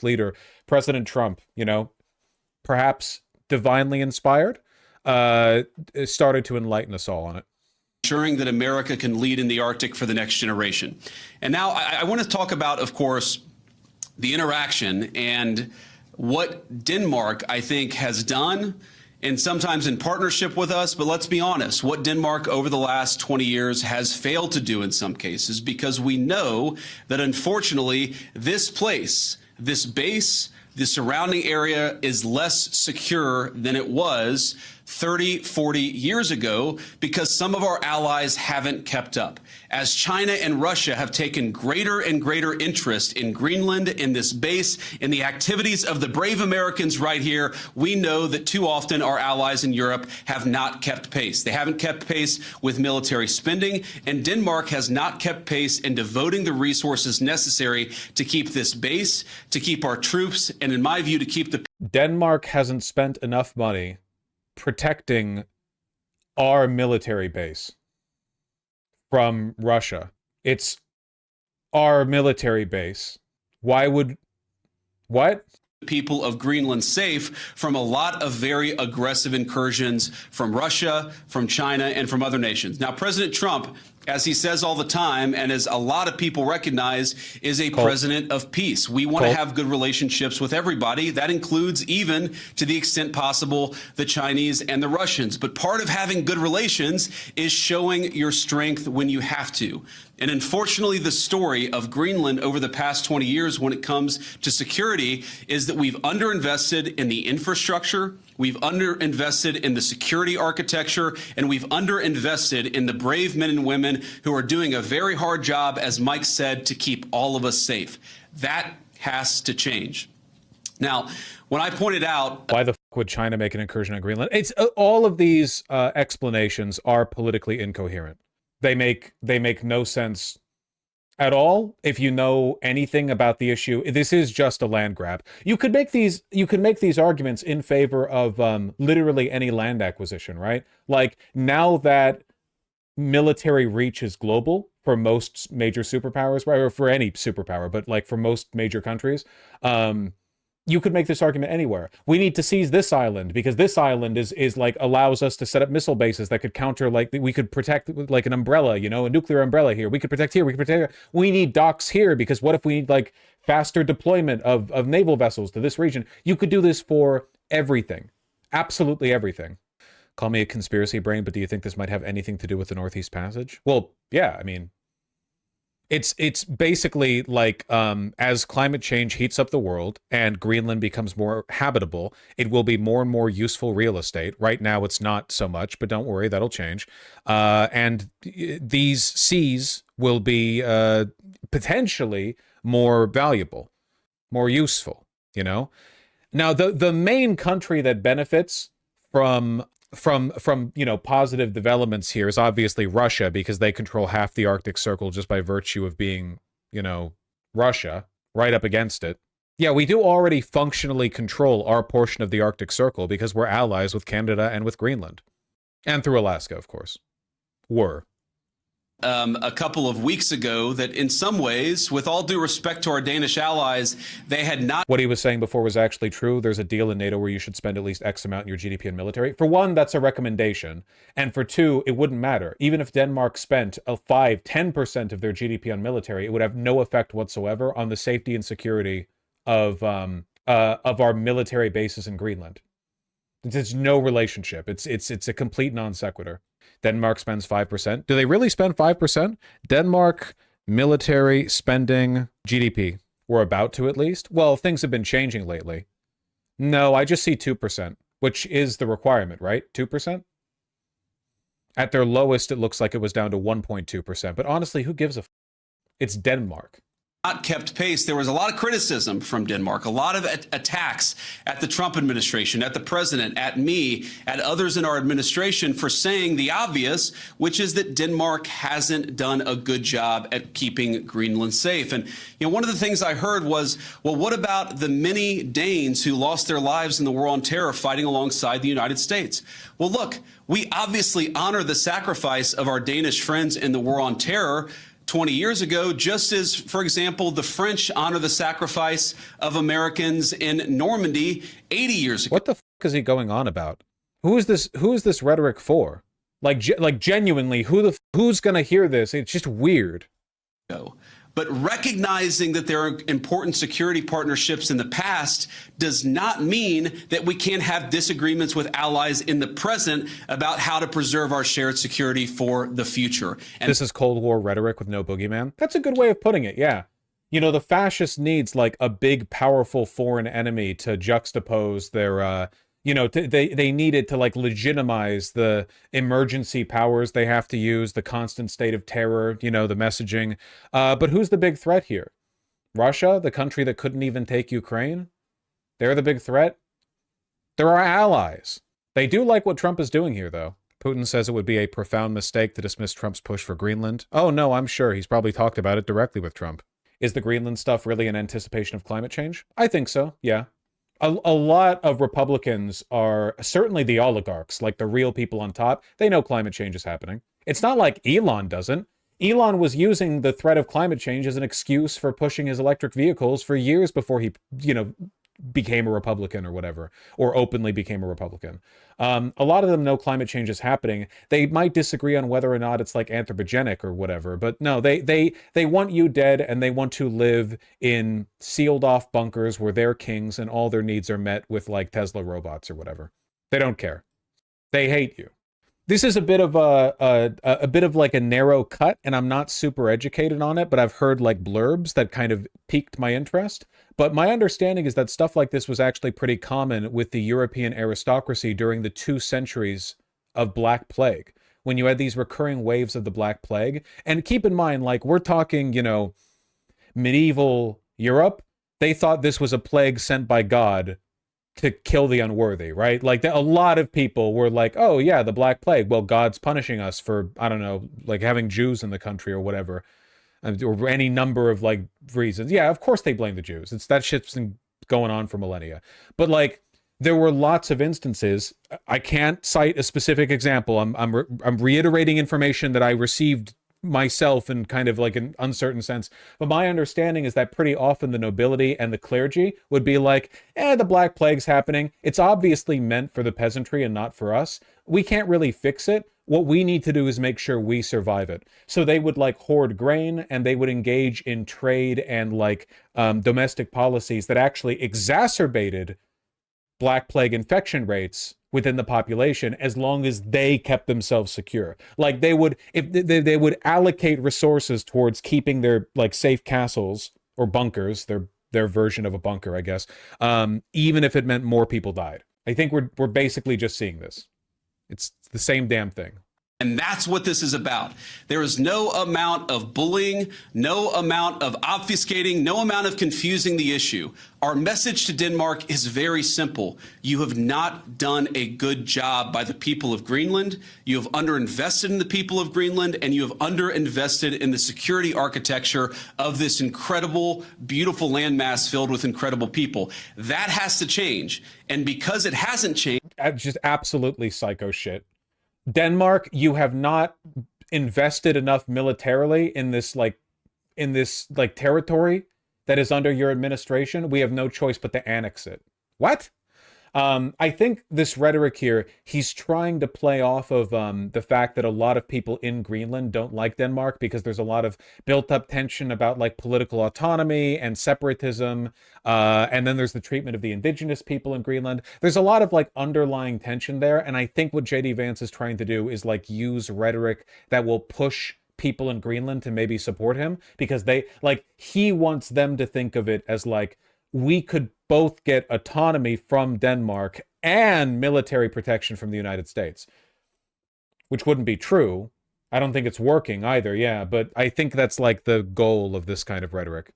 leader, President Trump, perhaps divinely inspired, started to enlighten us all on it. Ensuring that America can lead in the Arctic for the next generation. And now I want to talk about, of course, the interaction and what Denmark, I think, has done, and sometimes in partnership with us. But let's be honest, what Denmark over the last 20 years has failed to do in some cases, because we know that unfortunately this place, this base, the surrounding area is less secure than it was 30, 40 years ago, because some of our allies haven't kept up. As China and Russia have taken greater and greater interest in Greenland, in this base, in the activities of the brave Americans right here, we know that too often our allies in Europe have not kept pace. They haven't kept pace with military spending, and Denmark has not kept pace in devoting the resources necessary to keep this base, to keep our troops, and in my view, to keep the... Denmark hasn't spent enough money protecting our military base from Russia. It's our military base. Why would... What? People of Greenland safe from a lot of very aggressive incursions from Russia, from China, and from other nations. Now, President Trump, as he says all the time, and as a lot of people recognize, is a president of peace. We want to have good relationships with everybody. That includes, even to the extent possible, the Chinese and the Russians. But part of having good relations is showing your strength when you have to. And unfortunately, the story of Greenland over the past 20 years when it comes to security is that we've underinvested in the infrastructure, we've underinvested in the security architecture, and we've underinvested in the brave men and women who are doing a very hard job, as Mike said, to keep all of us safe. That has to change. Now, when I pointed out... Why the fuck would China make an incursion on Greenland? It's all of these explanations are politically incoherent. They make no sense at all if you know anything about the issue. This is just a land grab. You could make these arguments in favor of literally any land acquisition, right? Like, now that military reach is global for most major superpowers, right? Or for any superpower, but like for most major countries, you could make this argument anywhere. We need to seize this island because this island is like allows us to set up missile bases that could counter, like we could protect with like an umbrella, a nuclear umbrella here. We could protect here. We could protect here. We need docks here because what if we need like faster deployment of naval vessels to this region? You could do this for everything. Absolutely everything. Call me a conspiracy brain, but do you think this might have anything to do with the Northeast Passage? Well, yeah, I mean, it's basically like as climate change heats up the world and Greenland becomes more habitable, it will be more and more useful real estate. Right now, it's not so much, but don't worry, that'll change. And these seas will be potentially more valuable, more useful, Now, the main country that benefits from positive developments here is obviously Russia, because they control half the Arctic Circle just by virtue of being, Russia right up against it. Yeah, we do already functionally control our portion of the Arctic Circle because we're allies with Canada and with Greenland. And through Alaska, of course. Were. A couple of weeks ago that in some ways, with all due respect to our Danish allies, they had not... What he was saying before was actually true. There's a deal in NATO where you should spend at least X amount in your GDP and military. For one, that's a recommendation. And for two, it wouldn't matter. Even if Denmark spent 5-10% of their GDP on military, it would have no effect whatsoever on the safety and security of our military bases in Greenland. There's no relationship. It's a complete non sequitur. Denmark spends 5%. Do they really spend 5%? Denmark military spending GDP. We're about to, at least. Well, things have been changing lately. No, I just see 2%, which is the requirement, right? 2%? At their lowest, it looks like it was down to 1.2%. But honestly, who gives a f? It's Denmark. Not kept pace. There was a lot of criticism from Denmark, a lot of attacks at the Trump administration, at the president, at me, at others in our administration for saying the obvious, which is that Denmark hasn't done a good job at keeping Greenland safe. And one of the things I heard was, well, what about the many Danes who lost their lives in the war on terror fighting alongside the United States? Well, look, we obviously honor the sacrifice of our Danish friends in the war on terror 20 years ago, just as, for example, the French honor the sacrifice of Americans in Normandy 80 years ago. What the fuck is he going on about? Who is this rhetoric for? Like genuinely, who's gonna hear this? It's just weird. But recognizing that there are important security partnerships in the past does not mean that we can't have disagreements with allies in the present about how to preserve our shared security for the future. And this is Cold War rhetoric with no boogeyman. That's a good way of putting it, yeah. You know, the fascist needs like a big, powerful foreign enemy to juxtapose their, you know, they needed to like legitimize the emergency powers they have to use, the constant state of terror, you know, the messaging. But who's the big threat here? Russia, the country that couldn't even take Ukraine? They're the big threat? They're our allies. They do like what Trump is doing here, though. Putin says it would be a profound mistake to dismiss Trump's push for Greenland. Oh, no, I'm sure he's probably talked about it directly with Trump. Is the Greenland stuff really in anticipation of climate change? I think so, yeah. A lot of Republicans are, certainly the oligarchs, like the real people on top, they know climate change is happening. It's not like Elon doesn't. Elon was using the threat of climate change as an excuse for pushing his electric vehicles for years before he, you know, became a Republican or whatever, or openly became a Republican. A lot of them know climate change is happening. They might disagree on whether or not it's like anthropogenic or whatever, but no, they want you dead, and they want to live in sealed off bunkers where they're kings and all their needs are met with like Tesla robots or whatever. They don't care. They hate you. This is a bit of a bit of like a narrow cut, and I'm not super educated on it, but I've heard like blurbs that kind of piqued my interest. But my understanding is that stuff like this was actually pretty common with the European aristocracy during the 2 centuries of Black Plague, when you had these recurring waves of the Black Plague. And keep in mind, like, we're talking, you know, medieval Europe. They thought this was a plague sent by God to kill the unworthy, right? Like, a lot of people were like, oh yeah, the Black Plague, well, God's punishing us for, I don't know, like having Jews in the country or whatever, or any number of like reasons. Yeah, of course they blame the Jews. It's that shit's been going on for millennia. But like, there were lots of instances. I can't cite a specific example. I'm reiterating information that I received myself in kind of like an uncertain sense, but my understanding is that pretty often the nobility and the clergy would be like, the Black Plague's happening. It's obviously meant for the peasantry and not for us. We can't really fix it. What we need to do is make sure we survive it. So they would like hoard grain, and they would engage in trade and like domestic policies that actually exacerbated Black Plague infection rates within the population, as long as they kept themselves secure. Like, they would, if they would allocate resources towards keeping their like safe castles or bunkers, their version of a bunker, I guess, even if it meant more people died. I think we're basically just seeing this. It's the same damn thing. And that's what this is about. There is no amount of bullying, no amount of obfuscating, no amount of confusing the issue. Our message to Denmark is very simple. You have not done a good job by the people of Greenland. You have underinvested in the people of Greenland, and you have underinvested in the security architecture of this incredible, beautiful landmass filled with incredible people. That has to change. And because it hasn't changed, just absolutely psycho shit. Denmark, you have not invested enough militarily in this territory that is under your administration. We have no choice but to annex it. What? I think this rhetoric here, he's trying to play off of the fact that a lot of people in Greenland don't like Denmark because there's a lot of built-up tension about like political autonomy and separatism, and then there's the treatment of the indigenous people in Greenland. There's a lot of like underlying tension there, and I think what JD Vance is trying to do is like use rhetoric that will push people in Greenland to maybe support him, because he wants them to think of it as like, we could both get autonomy from Denmark and military protection from the United States, which wouldn't be true. I don't think it's working either, yeah, but I think that's like the goal of this kind of rhetoric.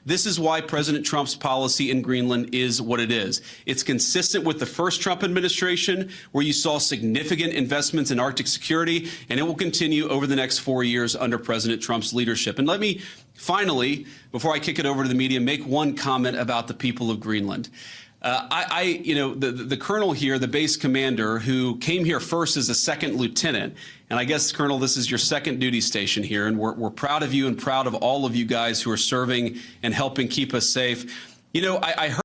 This is why President Trump's policy in Greenland is what it is. It's consistent with the first Trump administration, where you saw significant investments in Arctic security, and it will continue over the next 4 years under President Trump's leadership. And let me finally, before I kick it over to the media, make one comment about the people of Greenland. You know, the colonel here, the base commander, who came here first as a second lieutenant, and I guess, Colonel, this is your second duty station here, and we're proud of you and proud of all of you guys who are serving and helping keep us safe. You know, I heard